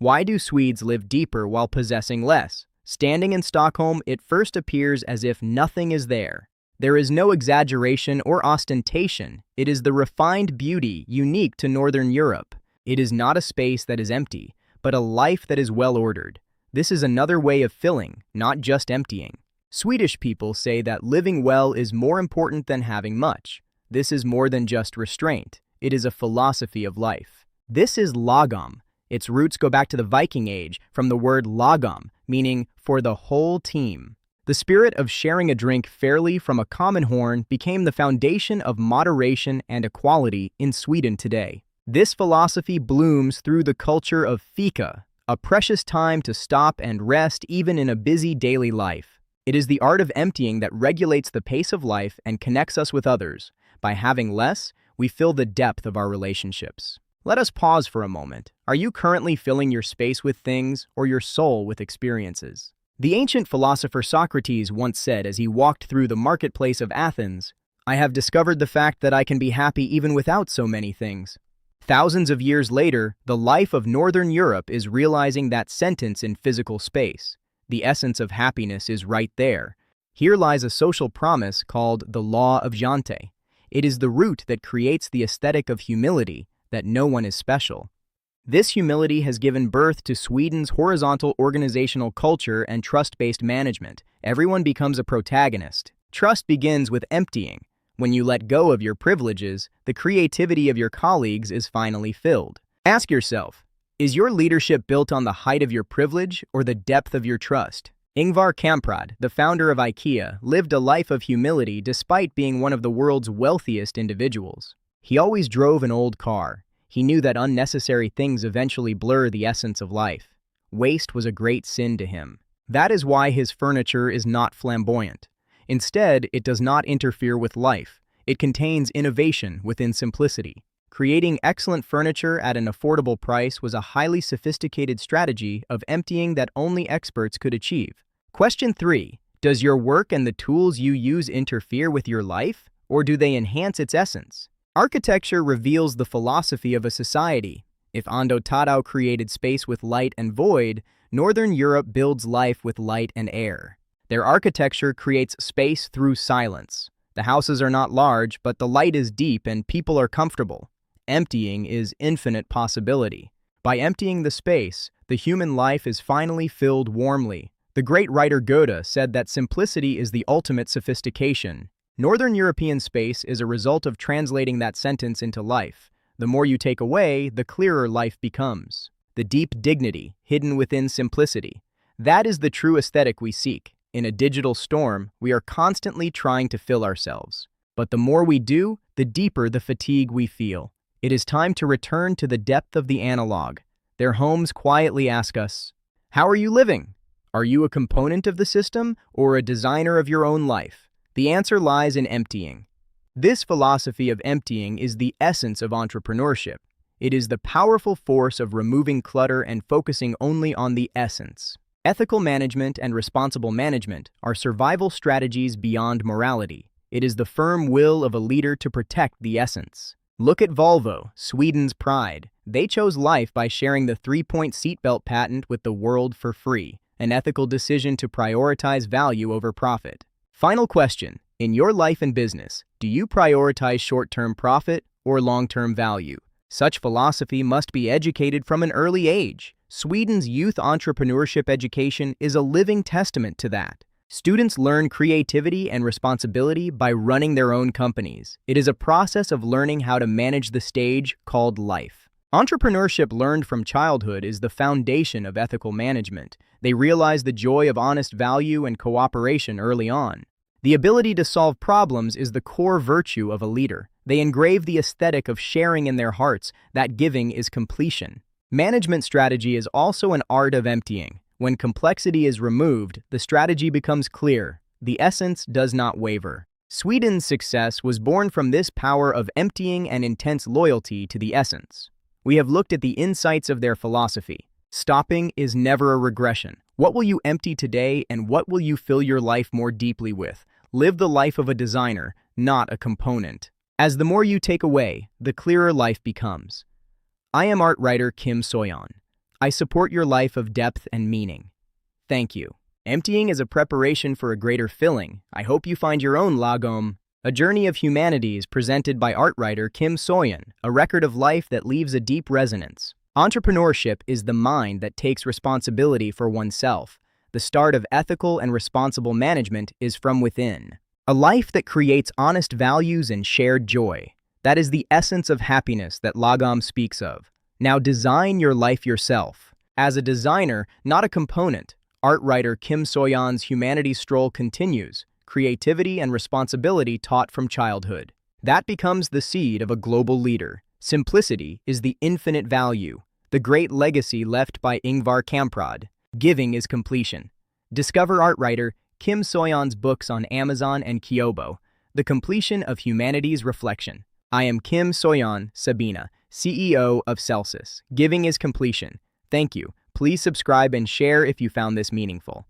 Why do Swedes live deeper while possessing less? Standing in Stockholm, it first appears as if nothing is there. There is no exaggeration or ostentation. It is the refined beauty unique to Northern Europe. It is not a space that is empty, but a life that is well ordered. This is another way of filling, not just emptying. Swedish people say that living well is more important than having much. This is more than just restraint. It is a philosophy of life. This is lagom. Its roots go back to the Viking Age, from the word lagom, meaning for the whole team. The spirit of sharing a drink fairly from a common horn became the foundation of moderation and equality in Sweden today. This philosophy blooms through the culture of fika, a precious time to stop and rest even in a busy daily life. It is the art of emptying that regulates the pace of life and connects us with others. By having less, we fill the depth of our relationships. Let us pause for a moment. Are you currently filling your space with things or your soul with experiences? The ancient philosopher Socrates once said as he walked through the marketplace of Athens, "I have discovered the fact that I can be happy even without so many things." Thousands of years later, the life of Northern Europe is realizing that sentence in physical space. The essence of happiness is right there. Here lies a social promise called the law of Jante. It is the root that creates the aesthetic of humility, that no one is special. This humility has given birth to Sweden's horizontal organizational culture and trust-based management. Everyone becomes a protagonist. Trust begins with emptying. When you let go of your privileges, the creativity of your colleagues is finally filled. Ask yourself, is your leadership built on the height of your privilege or the depth of your trust? Ingvar Kamprad, the founder of IKEA, lived a life of humility despite being one of the world's wealthiest individuals. He always drove an old car. He knew that unnecessary things eventually blur the essence of life. Waste was a great sin to him. That is why his furniture is not flamboyant. Instead, it does not interfere with life. It contains innovation within simplicity. Creating excellent furniture at an affordable price was a highly sophisticated strategy of emptying that only experts could achieve. Question 3. Does your work and the tools you use interfere with your life, or do they enhance its essence? Architecture reveals the philosophy of a society. If Ando Tadao created space with light and void, Northern Europe builds life with light and air. Their architecture creates space through silence. The houses are not large, but the light is deep and people are comfortable. Emptying is infinite possibility. By emptying the space, the human life is finally filled warmly. The great writer Goethe said that simplicity is the ultimate sophistication. Northern European space is a result of translating that sentence into life. The more you take away, the clearer life becomes. The deep dignity hidden within simplicity. That is the true aesthetic we seek. In a digital storm, we are constantly trying to fill ourselves. But the more we do, the deeper the fatigue we feel. It is time to return to the depth of the analog. Their homes quietly ask us, "How are you living? Are you a component of the system or a designer of your own life?" The answer lies in emptying. This philosophy of emptying is the essence of entrepreneurship. It is the powerful force of removing clutter and focusing only on the essence. Ethical management and responsible management are survival strategies beyond morality. It is the firm will of a leader to protect the essence. Look at Volvo, Sweden's pride. They chose life by sharing the 3-point seatbelt patent with the world for free, an ethical decision to prioritize value over profit. Final question. In your life and business, do you prioritize short-term profit or long-term value? Such philosophy must be educated from an early age. Sweden's youth entrepreneurship education is a living testament to that. Students learn creativity and responsibility by running their own companies. It is a process of learning how to manage the stage called life. Entrepreneurship learned from childhood is the foundation of ethical management. They realize the joy of honest value and cooperation early on. The ability to solve problems is the core virtue of a leader. They engrave the aesthetic of sharing in their hearts, that giving is completion. Management strategy is also an art of emptying. When complexity is removed, the strategy becomes clear. The essence does not waver. Sweden's success was born from this power of emptying and intense loyalty to the essence. We have looked at the insights of their philosophy. Stopping is never a regression. What will you empty today and what will you fill your life more deeply with? Live the life of a designer, not a component. As the more you take away, the clearer life becomes. I am art writer Kim Soyeon. I support your life of depth and meaning. Thank you. Emptying is a preparation for a greater filling. I hope you find your own Lagom. A Journey of Humanities presented by art writer Kim Soyeon, a record of life that leaves a deep resonance. Entrepreneurship is the mind that takes responsibility for oneself. The start of ethical and responsible management is from within. A life that creates honest values and shared joy. That is the essence of happiness that Lagom speaks of. Now design your life yourself. As a designer, not a component, art writer Kim Soyeon's Humanities Stroll continues. Creativity and responsibility taught from childhood. That becomes the seed of a global leader. Simplicity is the infinite value, the great legacy left by Ingvar Kamprad. Giving is completion. Discover art writer Kim Soyeon's books on Amazon and Kyobo, The Completion of Humanities Reflection. I am Kim Soyeon, Sabina, CEO of CELSUS. Giving is completion. Thank you. Please subscribe and share if you found this meaningful.